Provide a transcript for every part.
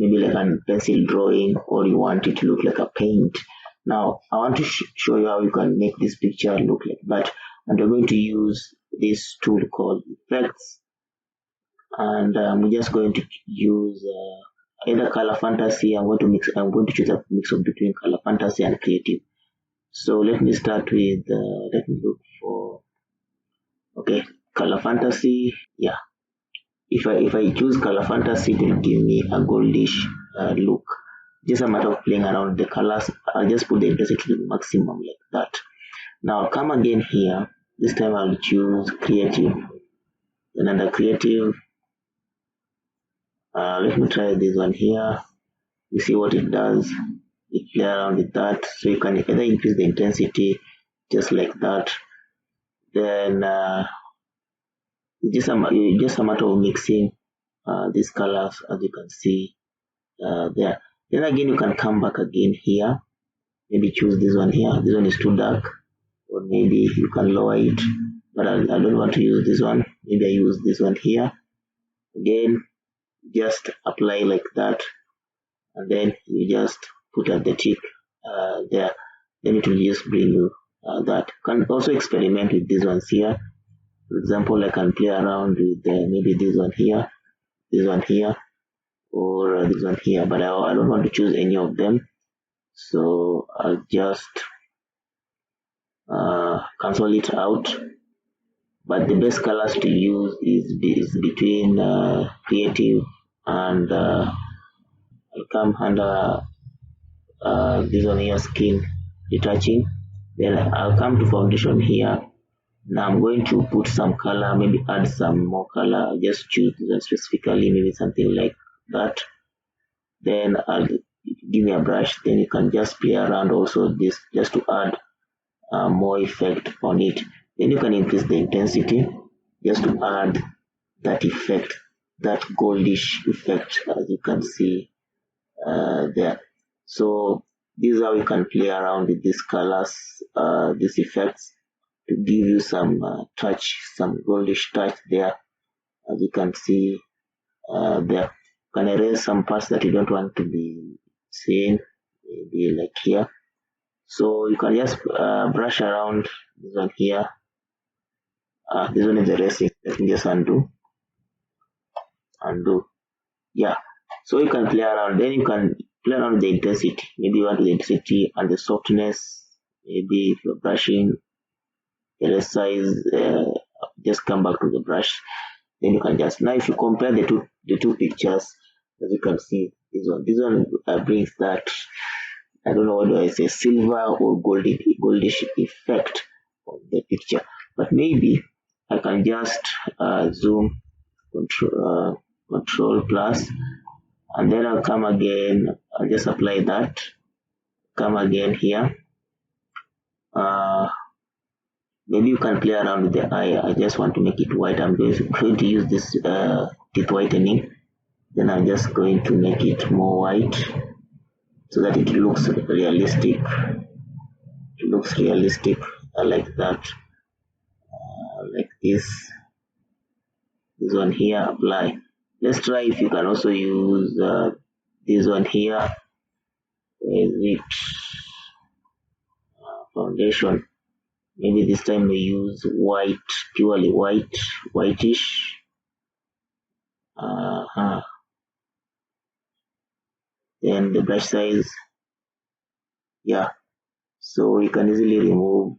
maybe like a pencil drawing, or you want it to look like a paint. Now I want to show you how you can make this picture look like that, and we're going to use this tool called effects, and I'm just going to use either color fantasy. I'm going to choose a mix of between color fantasy and creative. So let me start with let me look for, okay, color fantasy. Yeah, if I choose color fantasy, it will give me a goldish look. Just a matter of playing around with the colors. I'll just put the intensity to maximum like that. Now I'll come again here. This time I'll choose creative. Then under creative, let me try this one here. You see what it does. You play around with that, so you can either increase the intensity just like that. Then just a matter of mixing these colors, as you can see there. Then again, you can come back again here. Maybe choose this one here. This one is too dark, or maybe you can lower it. But I don't want to use this one. Maybe I use this one here. Again, just apply like that, and then you just put at the tick there. Then it will just bring you that. You can also experiment with these ones here. For example, I can play around with maybe this one here, or this one here, but I don't want to choose any of them, so I'll just cancel it out. But the best colors to use is between creative and I'll come under this one here, skin retouching. Then I'll come to foundation here. Now I'm going to put some color, maybe add some more color. Just choose this one specifically, maybe something like that. Then I'll give me a brush. Then you can just play around also this, just to add more effect on it. Then you can increase the intensity just to add that effect, that goldish effect, as you can see there. So this is how you can play around with these colors, these effects, to give you some touch, some goldish touch there, as you can see there. You can erase some parts that you don't want to be seen, maybe like here. So you can just brush around this one here. This one is erasing. Let me just undo. Yeah. So you can play around. Then you can play around with the intensity. Maybe you want the intensity and the softness. Maybe if you're brushing, erase size, just come back to the brush. Then you can just, now if you compare the two pictures, as you can see, this one brings that, I don't know what do I say, silver or goldish effect of the picture. But maybe I can just zoom, control plus, and then I'll come again. I'll just apply that. Come again here. Maybe you can play around with the eye. I just want to make it white. I'm going to use this teeth whitening. Then I'm just going to make it more white so that it looks realistic. It looks realistic like that, like this. This one here, apply. Let's try if you can also use this one here. Where is it? Foundation. Maybe this time we use white, purely white, whitish. Then the brush size, yeah. So you can easily remove,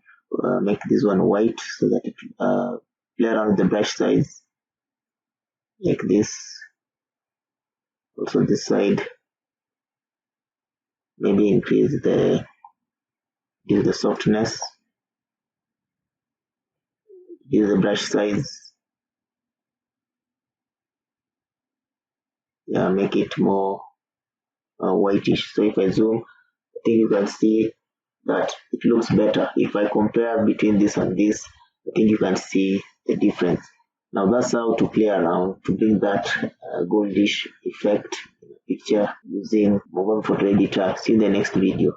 make this one white so that it play around with the brush size like this. Also this side, maybe increase the softness. Use the brush size, yeah, make it more whitish. So if I zoom, I think you can see that it looks better. If I compare between this and this, I think you can see the difference. Now that's how to play around to bring that goldish effect in a picture using Movavi Photo Editor. See you in the next video.